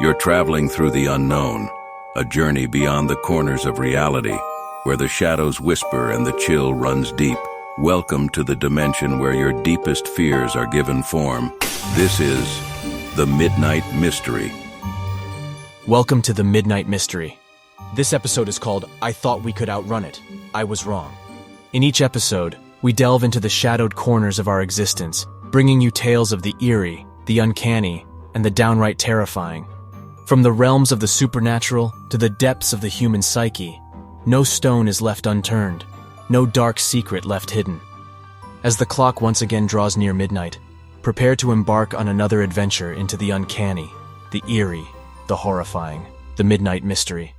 You're traveling through the unknown, a journey beyond the corners of reality, where the shadows whisper and the chill runs deep. Welcome to the dimension where your deepest fears are given form. This is The Midnight Mystery. Welcome to The Midnight Mystery. This episode is called I Thought We Could Outrun It. I Was Wrong. In each episode, we delve into the shadowed corners of our existence, bringing you tales of the eerie, the uncanny, and the downright terrifying. From the realms of the supernatural to the depths of the human psyche, no stone is left unturned, no dark secret left hidden. As the clock once again draws near midnight, prepare to embark on another adventure into the uncanny, the eerie, the horrifying, the midnight mystery.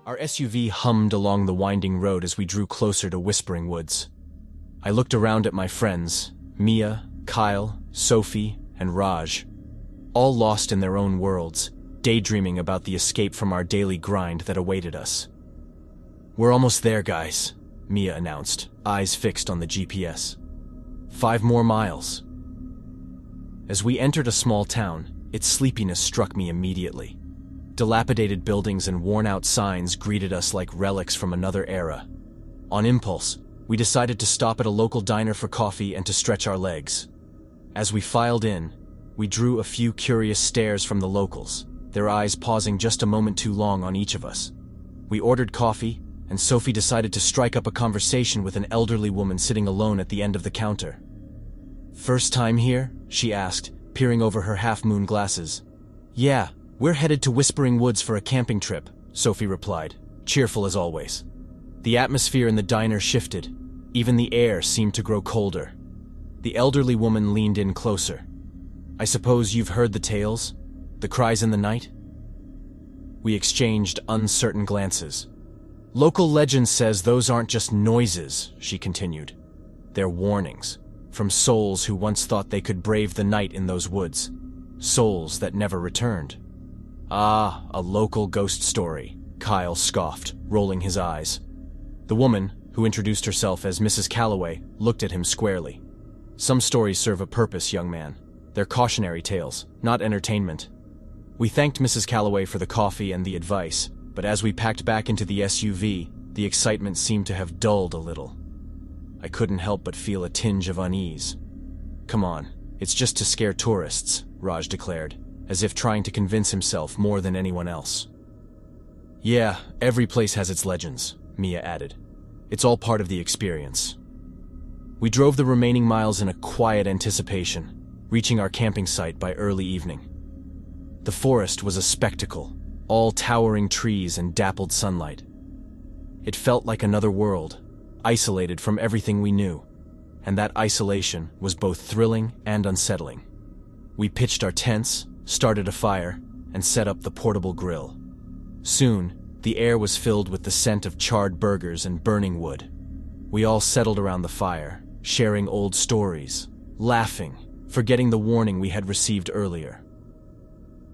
Our SUV hummed along the winding road as we drew closer to Whispering Woods. I looked around at my friends, Mia, Kyle, Sophie, and Raj, all lost in their own worlds, daydreaming about the escape from our daily grind that awaited us. "We're almost there, guys," Mia announced, eyes fixed on the GPS. 5 more miles. As we entered a small town, its sleepiness struck me immediately. Dilapidated buildings and worn-out signs greeted us like relics from another era. On impulse, we decided to stop at a local diner for coffee and to stretch our legs. As we filed in, we drew a few curious stares from the locals, their eyes pausing just a moment too long on each of us. We ordered coffee, and Sophie decided to strike up a conversation with an elderly woman sitting alone at the end of the counter. "First time here?" she asked, peering over her half-moon glasses. "Yeah, we're headed to Whispering Woods for a camping trip," Sophie replied, cheerful as always. The atmosphere in the diner shifted. Even the air seemed to grow colder. The elderly woman leaned in closer. "I suppose you've heard the tales? The cries in the night?" We exchanged uncertain glances. "Local legend says those aren't just noises," she continued. "They're warnings, from souls who once thought they could brave the night in those woods. Souls that never returned." "Ah, a local ghost story," Kyle scoffed, rolling his eyes. The woman, who introduced herself as Mrs. Calloway, looked at him squarely. "Some stories serve a purpose, young man. They're cautionary tales, not entertainment." We thanked Mrs. Calloway for the coffee and the advice, but as we packed back into the SUV, the excitement seemed to have dulled a little. I couldn't help but feel a tinge of unease. "Come on, it's just to scare tourists," Raj declared, as if trying to convince himself more than anyone else. "Yeah, every place has its legends," Mia added. "It's all part of the experience." We drove the remaining miles in a quiet anticipation, reaching our camping site by early evening. The forest was a spectacle, all towering trees and dappled sunlight. It felt like another world, isolated from everything we knew, and that isolation was both thrilling and unsettling. We pitched our tents, started a fire, and set up the portable grill. Soon, the air was filled with the scent of charred burgers and burning wood. We all settled around the fire, sharing old stories, laughing, forgetting the warning we had received earlier.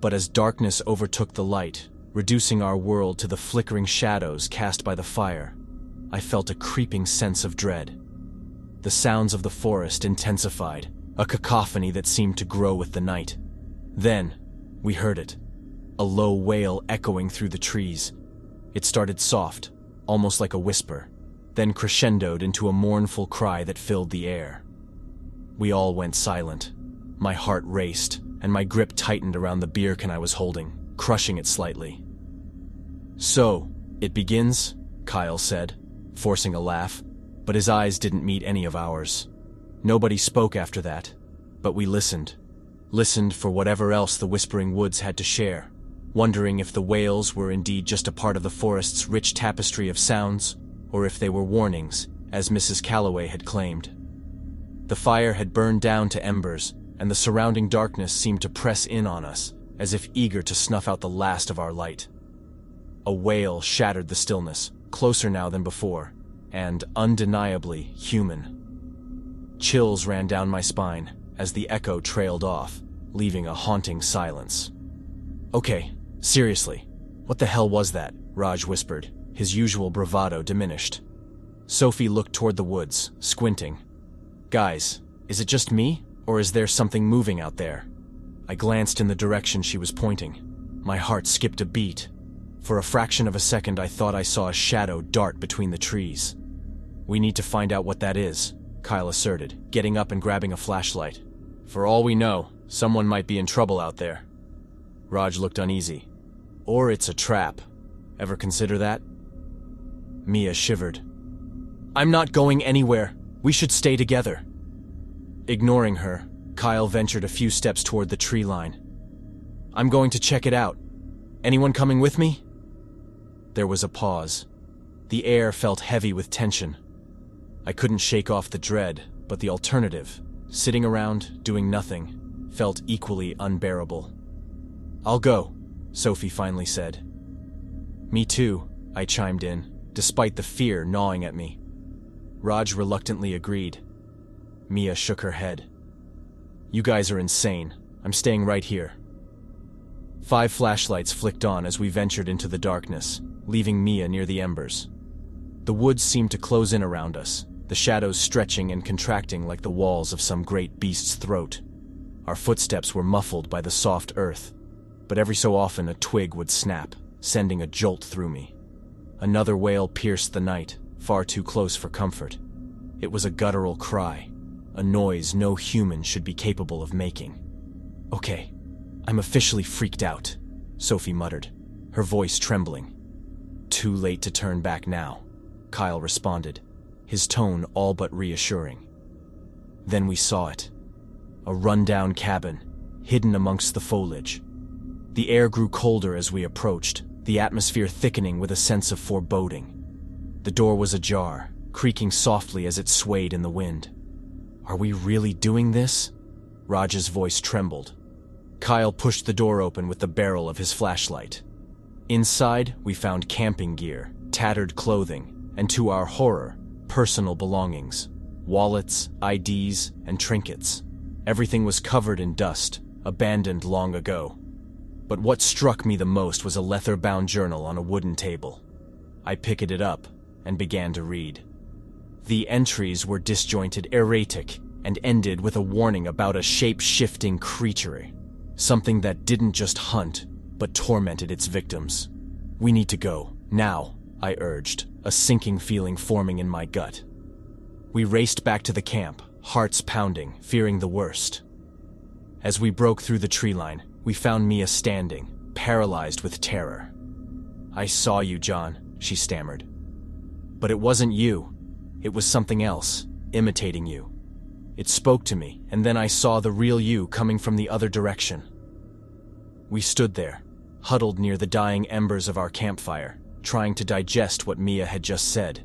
But as darkness overtook the light, reducing our world to the flickering shadows cast by the fire, I felt a creeping sense of dread. The sounds of the forest intensified, a cacophony that seemed to grow with the night. Then, we heard it, a low wail echoing through the trees. It started soft, almost like a whisper, then crescendoed into a mournful cry that filled the air. We all went silent. My heart raced, and my grip tightened around the beer can I was holding, crushing it slightly. "So, it begins?" Kyle said, forcing a laugh, but his eyes didn't meet any of ours. Nobody spoke after that, but we listened for whatever else the Whispering Woods had to share, wondering if the wails were indeed just a part of the forest's rich tapestry of sounds, or if they were warnings, as Mrs. Calloway had claimed. The fire had burned down to embers, and the surrounding darkness seemed to press in on us, as if eager to snuff out the last of our light. A wail shattered the stillness, closer now than before, and undeniably human. Chills ran down my spine as the echo trailed off, leaving a haunting silence. "Okay, seriously, what the hell was that?" Raj whispered, his usual bravado diminished. Sophie looked toward the woods, squinting. "Guys, is it just me, or is there something moving out there?" I glanced in the direction she was pointing. My heart skipped a beat. For a fraction of a second, I thought I saw a shadow dart between the trees. "We need to find out what that is," Kyle asserted, getting up and grabbing a flashlight. "For all we know, someone might be in trouble out there." Raj looked uneasy. "Or it's a trap. Ever consider that?" Mia shivered. "I'm not going anywhere. We should stay together." Ignoring her, Kyle ventured a few steps toward the tree line. "I'm going to check it out. Anyone coming with me?" There was a pause. The air felt heavy with tension. I couldn't shake off the dread, but the alternative, sitting around, doing nothing, felt equally unbearable. "I'll go," Sophie finally said. "Me too," I chimed in, despite the fear gnawing at me. Raj reluctantly agreed. Mia shook her head. "You guys are insane. I'm staying right here." 5 flashlights flicked on as we ventured into the darkness, leaving Mia near the embers. The woods seemed to close in around us, the shadows stretching and contracting like the walls of some great beast's throat. Our footsteps were muffled by the soft earth, but every so often a twig would snap, sending a jolt through me. Another wail pierced the night, far too close for comfort. It was a guttural cry, a noise no human should be capable of making. "Okay, I'm officially freaked out," Sophie muttered, her voice trembling. "Too late to turn back now," Kyle responded, his tone all but reassuring. Then we saw it. A rundown cabin, hidden amongst the foliage. The air grew colder as we approached, the atmosphere thickening with a sense of foreboding. The door was ajar, creaking softly as it swayed in the wind. "Are we really doing this?" Raj's voice trembled. Kyle pushed the door open with the barrel of his flashlight. Inside, we found camping gear, tattered clothing, and to our horror, personal belongings. Wallets, IDs, and trinkets. Everything was covered in dust, abandoned long ago. But what struck me the most was a leather-bound journal on a wooden table. I picked it up and began to read. The entries were disjointed, erratic, and ended with a warning about a shape-shifting creature. Something that didn't just hunt, but tormented its victims. "We need to go, now," I urged, a sinking feeling forming in my gut. We raced back to the camp, hearts pounding, fearing the worst. As we broke through the tree line, we found Mia standing, paralyzed with terror. "I saw you, John," she stammered. "But it wasn't you. It was something else, imitating you. It spoke to me, and then I saw the real you coming from the other direction." We stood there, huddled near the dying embers of our campfire, trying to digest what Mia had just said.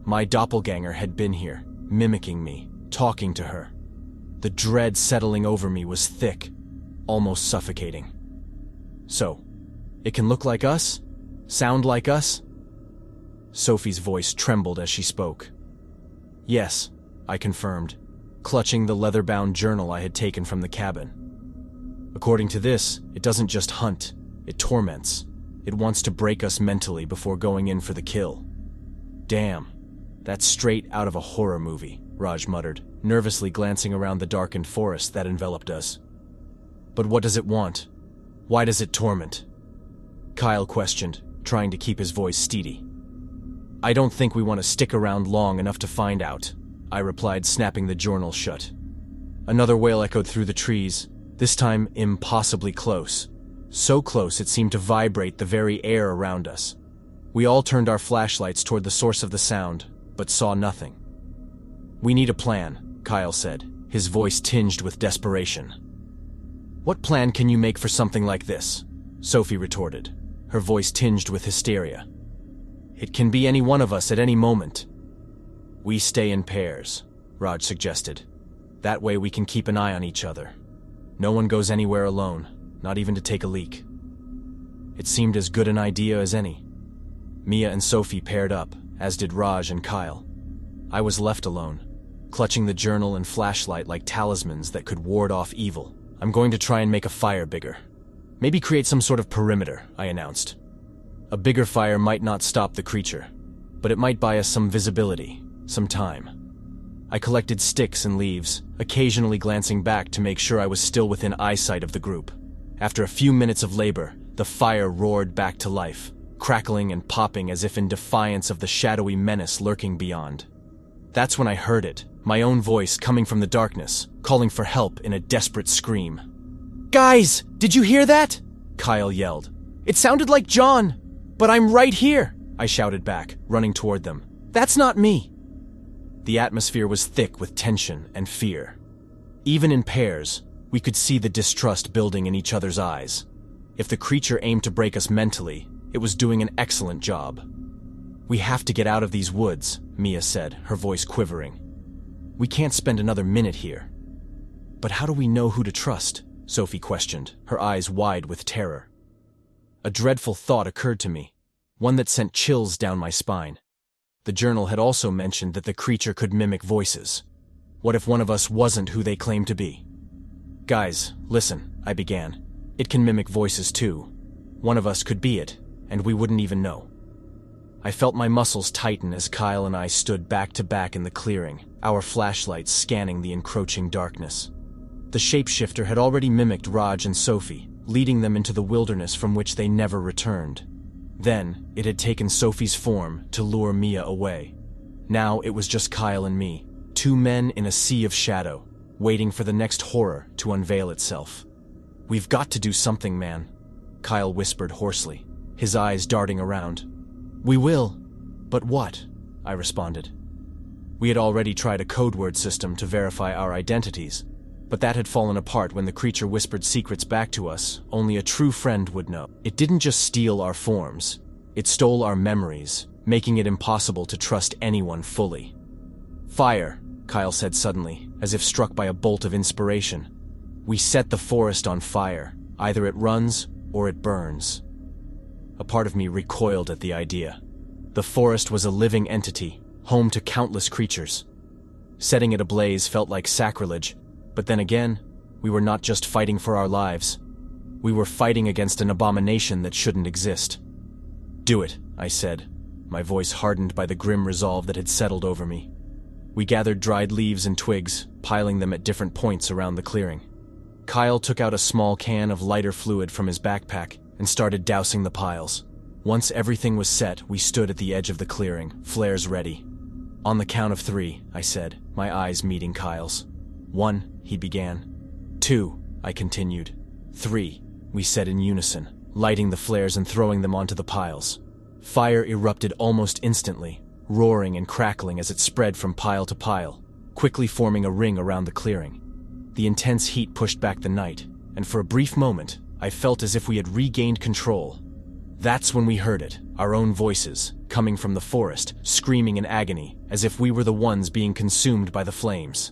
My doppelganger had been here, mimicking me, talking to her. The dread settling over me was thick, almost suffocating. "So, it can look like us? Sound like us?" Sophie's voice trembled as she spoke. "Yes," I confirmed, clutching the leather-bound journal I had taken from the cabin. "According to this, it doesn't just hunt, it torments. It wants to break us mentally before going in for the kill." "Damn, that's straight out of a horror movie," Raj muttered, nervously glancing around the darkened forest that enveloped us. "But what does it want? Why does it torment?" Kyle questioned, trying to keep his voice steady. "I don't think we want to stick around long enough to find out," I replied, snapping the journal shut. Another wail echoed through the trees, this time impossibly close. So close it seemed to vibrate the very air around us. We all turned our flashlights toward the source of the sound, but saw nothing. "We need a plan," Kyle said, his voice tinged with desperation. "What plan can you make for something like this?" Sophie retorted, her voice tinged with hysteria. "It can be any one of us at any moment." "We stay in pairs," Raj suggested. "That way we can keep an eye on each other. No one goes anywhere alone, not even to take a leak." It seemed as good an idea as any. Mia and Sophie paired up, as did Raj and Kyle. I was left alone, clutching the journal and flashlight like talismans that could ward off evil. "I'm going to try and make a fire bigger. Maybe create some sort of perimeter," I announced. "A bigger fire might not stop the creature, but it might buy us some visibility, some time." I collected sticks and leaves, occasionally glancing back to make sure I was still within eyesight of the group. After a few minutes of labor, The fire roared back to life, crackling and popping as if in defiance of the shadowy menace lurking beyond. That's when I heard it, my own voice coming from the darkness, calling for help in a desperate scream. "Guys, did you hear that?" Kyle yelled. "It sounded like John, but I'm right here," I shouted back, running toward them. "That's not me." The atmosphere was thick with tension and fear. Even in pairs, we could see the distrust building in each other's eyes. If the creature aimed to break us mentally, it was doing an excellent job. "We have to get out of these woods," Mia said, her voice quivering. "We can't spend another minute here." "But how do we know who to trust?" Sophie questioned, her eyes wide with terror. A dreadful thought occurred to me, one that sent chills down my spine. The journal had also mentioned that the creature could mimic voices. What if one of us wasn't who they claimed to be? "Guys, listen," I began. "It can mimic voices too. One of us could be it, and we wouldn't even know." I felt my muscles tighten as Kyle and I stood back to back in the clearing, our flashlights scanning the encroaching darkness. The shapeshifter had already mimicked Raj and Sophie, leading them into the wilderness from which they never returned. Then, it had taken Sophie's form to lure Mia away. Now it was just Kyle and me, two men in a sea of shadow, waiting for the next horror to unveil itself. "We've got to do something, man," Kyle whispered hoarsely, his eyes darting around. "We will, but what?" I responded. We had already tried a code word system to verify our identities, but that had fallen apart when the creature whispered secrets back to us only a true friend would know. It didn't just steal our forms, it stole our memories, making it impossible to trust anyone fully. "Fire," Kyle said suddenly, as if struck by a bolt of inspiration. "We set the forest on fire. Either it runs or it burns." A part of me recoiled at the idea. The forest was a living entity, home to countless creatures. Setting it ablaze felt like sacrilege, but then again, we were not just fighting for our lives. We were fighting against an abomination that shouldn't exist. "Do it," I said, my voice hardened by the grim resolve that had settled over me. We gathered dried leaves and twigs, piling them at different points around the clearing. Kyle took out a small can of lighter fluid from his backpack and started dousing the piles. Once everything was set, we stood at the edge of the clearing, flares ready. "On the count of 3, I said, my eyes meeting Kyle's. "1, he began. 2, I continued. 3, we said in unison, lighting the flares and throwing them onto the piles. Fire erupted almost instantly, roaring and crackling as it spread from pile to pile, quickly forming a ring around the clearing. The intense heat pushed back the night, and for a brief moment, I felt as if we had regained control. That's when we heard it, our own voices, coming from the forest, screaming in agony, as if we were the ones being consumed by the flames.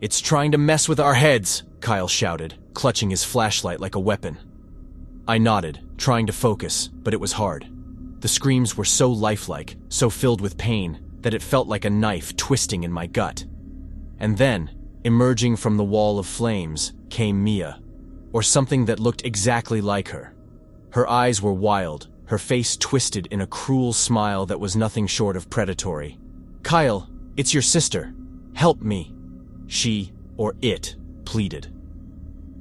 "It's trying to mess with our heads," Kyle shouted, clutching his flashlight like a weapon. I nodded, trying to focus, but it was hard. The screams were so lifelike, so filled with pain, that it felt like a knife twisting in my gut. And then, emerging from the wall of flames, came Mia, or something that looked exactly like her. Her eyes were wild, her face twisted in a cruel smile that was nothing short of predatory. "Kyle, it's your sister. Help me," she, or it, pleaded.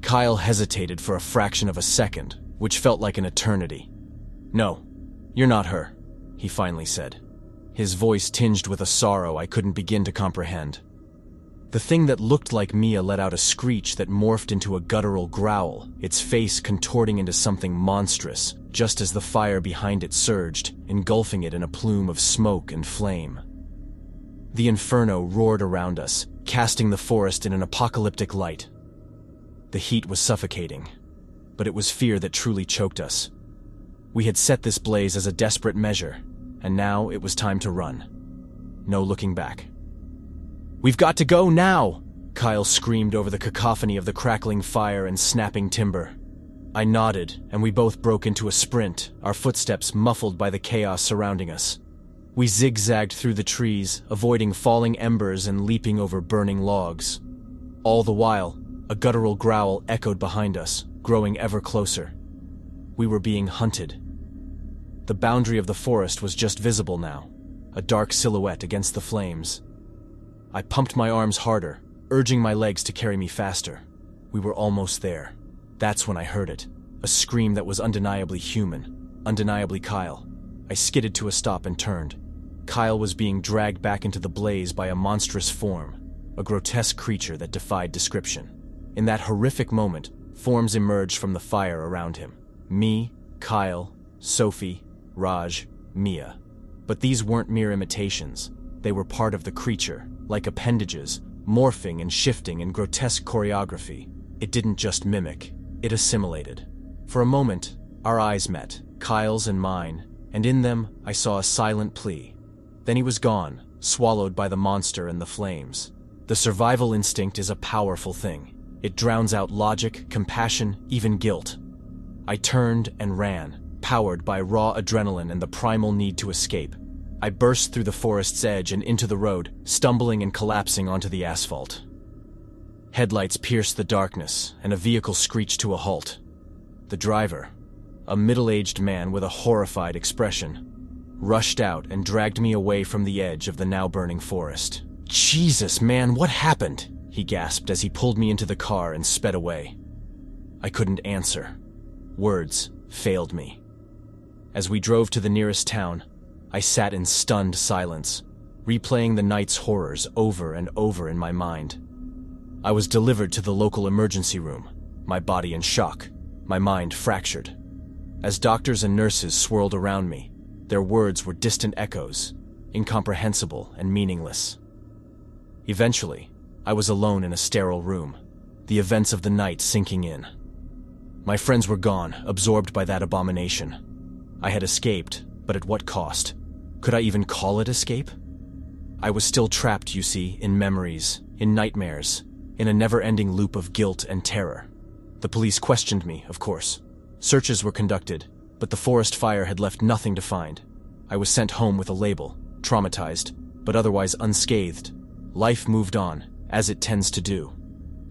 Kyle hesitated for a fraction of a second, which felt like an eternity. "No, you're not her," he finally said, his voice tinged with a sorrow I couldn't begin to comprehend. The thing that looked like Mia let out a screech that morphed into a guttural growl, its face contorting into something monstrous, just as the fire behind it surged, engulfing it in a plume of smoke and flame. The inferno roared around us, casting the forest in an apocalyptic light. The heat was suffocating, but it was fear that truly choked us. We had set this blaze as a desperate measure, and now it was time to run. No looking back. "We've got to go now!" Kyle screamed over the cacophony of the crackling fire and snapping timber. I nodded, and we both broke into a sprint, our footsteps muffled by the chaos surrounding us. We zigzagged through the trees, avoiding falling embers and leaping over burning logs. All the while, a guttural growl echoed behind us, growing ever closer. We were being hunted. The boundary of the forest was just visible now, a dark silhouette against the flames. I pumped my arms harder, urging my legs to carry me faster. We were almost there. That's when I heard it. a scream that was undeniably human, undeniably Kyle. I skidded to a stop and turned. Kyle was being dragged back into the blaze by a monstrous form, a grotesque creature that defied description. In that horrific moment, forms emerged from the fire around him. Me, Kyle, Sophie, Raj, Mia. But these weren't mere imitations. They were part of the creature, like appendages, morphing and shifting in grotesque choreography. It didn't just mimic, it assimilated. For a moment, our eyes met, Kyle's and mine, and in them I saw a silent plea. Then he was gone, swallowed by the monster and the flames. The survival instinct is a powerful thing. It drowns out logic, compassion, even guilt. I turned and ran, powered by raw adrenaline and the primal need to escape. I burst through the forest's edge and into the road, stumbling and collapsing onto the asphalt. Headlights pierced the darkness, and a vehicle screeched to a halt. The driver, a middle-aged man with a horrified expression, rushed out and dragged me away from the edge of the now-burning forest. "Jesus, man, what happened?" he gasped as he pulled me into the car and sped away. I couldn't answer. Words failed me. As we drove to the nearest town, I sat in stunned silence, replaying the night's horrors over and over in my mind. I was delivered to the local emergency room, my body in shock, my mind fractured. As doctors and nurses swirled around me, their words were distant echoes, incomprehensible and meaningless. Eventually, I was alone in a sterile room, the events of the night sinking in. My friends were gone, absorbed by that abomination. I had escaped, but at what cost? Could I even call it escape? I was still trapped, you see, in memories, in nightmares, in a never-ending loop of guilt and terror. The police questioned me, of course. Searches were conducted, but the forest fire had left nothing to find. I was sent home with a label, traumatized, but otherwise unscathed. Life moved on, as it tends to do.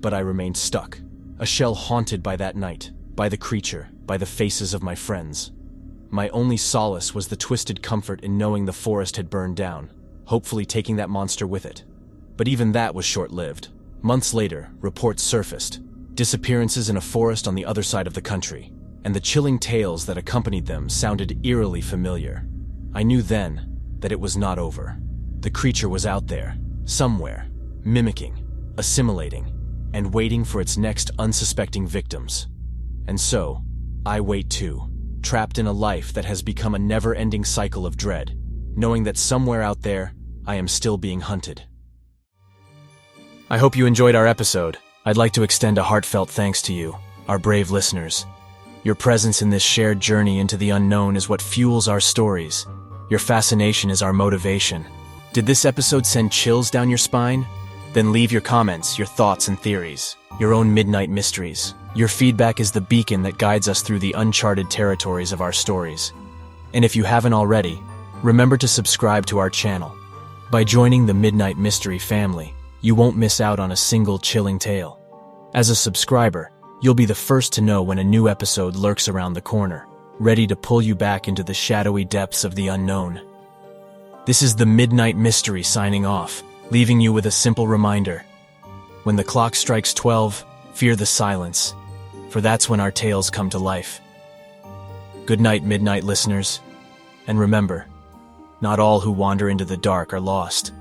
But I remained stuck, a shell haunted by that night, by the creature, by the faces of my friends. My only solace was the twisted comfort in knowing the forest had burned down, hopefully taking that monster with it. But even that was short-lived. Months later, reports surfaced, disappearances in a forest on the other side of the country, and the chilling tales that accompanied them sounded eerily familiar. I knew then that it was not over. The creature was out there, somewhere, mimicking, assimilating, and waiting for its next unsuspecting victims. And so, I wait too, trapped in a life that has become a never-ending cycle of dread, knowing that somewhere out there, I am still being hunted. I hope you enjoyed our episode. I'd like to extend a heartfelt thanks to you, our brave listeners. Your presence in this shared journey into the unknown is what fuels our stories. Your fascination is our motivation. Did this episode send chills down your spine? Then leave your comments, your thoughts and theories, your own midnight mysteries. Your feedback is the beacon that guides us through the uncharted territories of our stories. And if you haven't already, remember to subscribe to our channel. By joining the Midnight Mystery family, you won't miss out on a single chilling tale. As a subscriber, you'll be the first to know when a new episode lurks around the corner, ready to pull you back into the shadowy depths of the unknown. This is the Midnight Mystery signing off, leaving you with a simple reminder. When the clock strikes 12, fear the silence, for that's when our tales come to life. Good night, Midnight listeners. And remember, not all who wander into the dark are lost.